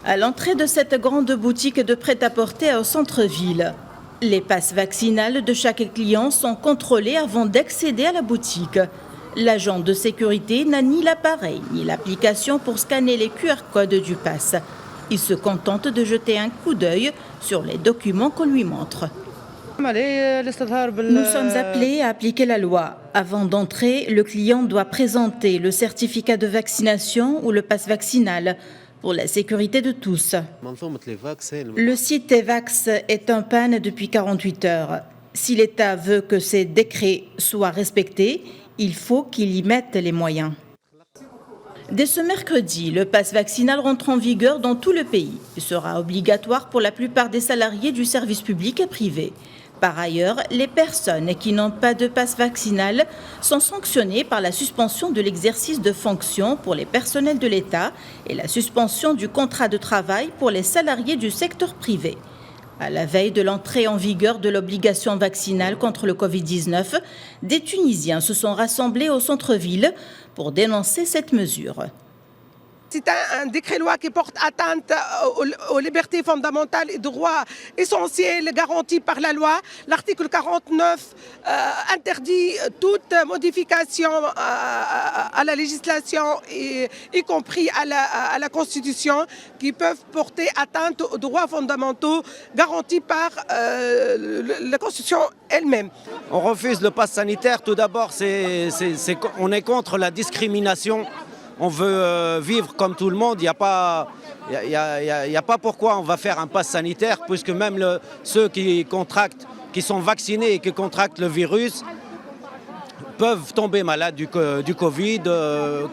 À l'entrée de cette grande boutique de prêt-à-porter au centre-ville, les passes vaccinales de chaque client sont contrôlées avant d'accéder à la boutique. L'agent de sécurité n'a ni l'appareil ni l'application pour scanner les QR codes du pass. Il se contente de jeter un coup d'œil sur les documents qu'on lui montre. Nous sommes appelés à appliquer la loi. Avant d'entrer, le client doit présenter le certificat de vaccination ou le pass vaccinal pour la sécurité de tous. Le site Evax est en panne depuis 48 heures. Si l'État veut que ces décrets soient respectés, il faut qu'il y mette les moyens. Dès ce mercredi, le pass vaccinal rentre en vigueur dans tout le pays. Il sera obligatoire pour la plupart des salariés du service public et privé. Par ailleurs, les personnes qui n'ont pas de passe vaccinal sont sanctionnées par la suspension de l'exercice de fonctions pour les personnels de l'État et la suspension du contrat de travail pour les salariés du secteur privé. À la veille de l'entrée en vigueur de l'obligation vaccinale contre le Covid-19, des Tunisiens se sont rassemblés au centre-ville pour dénoncer cette mesure. C'est un décret-loi qui porte atteinte aux libertés fondamentales et droits essentiels garantis par la loi. L'article 49 interdit toute modification à la législation, y compris à la Constitution, qui peuvent porter atteinte aux droits fondamentaux garantis par la Constitution elle-même. On refuse le pass sanitaire. Tout d'abord, on est contre la discrimination. On veut vivre comme tout le monde. Il n'y a pas pourquoi on va faire un pass sanitaire, puisque même ceux qui sont vaccinés et qui contractent le virus peuvent tomber malades du Covid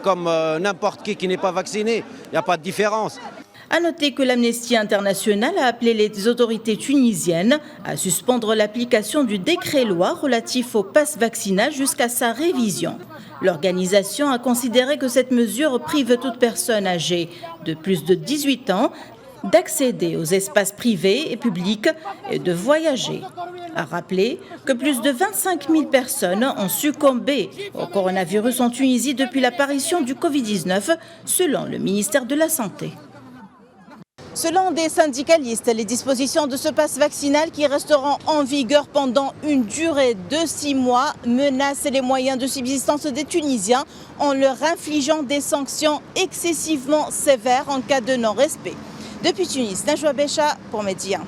comme n'importe qui n'est pas vacciné. Il n'y a pas de différence. À noter que l'Amnesty International a appelé les autorités tunisiennes à suspendre l'application du décret-loi relatif au pass vaccinal jusqu'à sa révision. L'organisation a considéré que cette mesure prive toute personne âgée de plus de 18 ans d'accéder aux espaces privés et publics et de voyager. A rappelé que plus de 25 000 personnes ont succombé au coronavirus en Tunisie depuis l'apparition du Covid-19, selon le ministère de la Santé. Selon des syndicalistes, les dispositions de ce pass vaccinal qui resteront en vigueur pendant une durée de 6 mois menacent les moyens de subsistance des Tunisiens en leur infligeant des sanctions excessivement sévères en cas de non-respect. Depuis Tunis, Najwa Becha pour Média.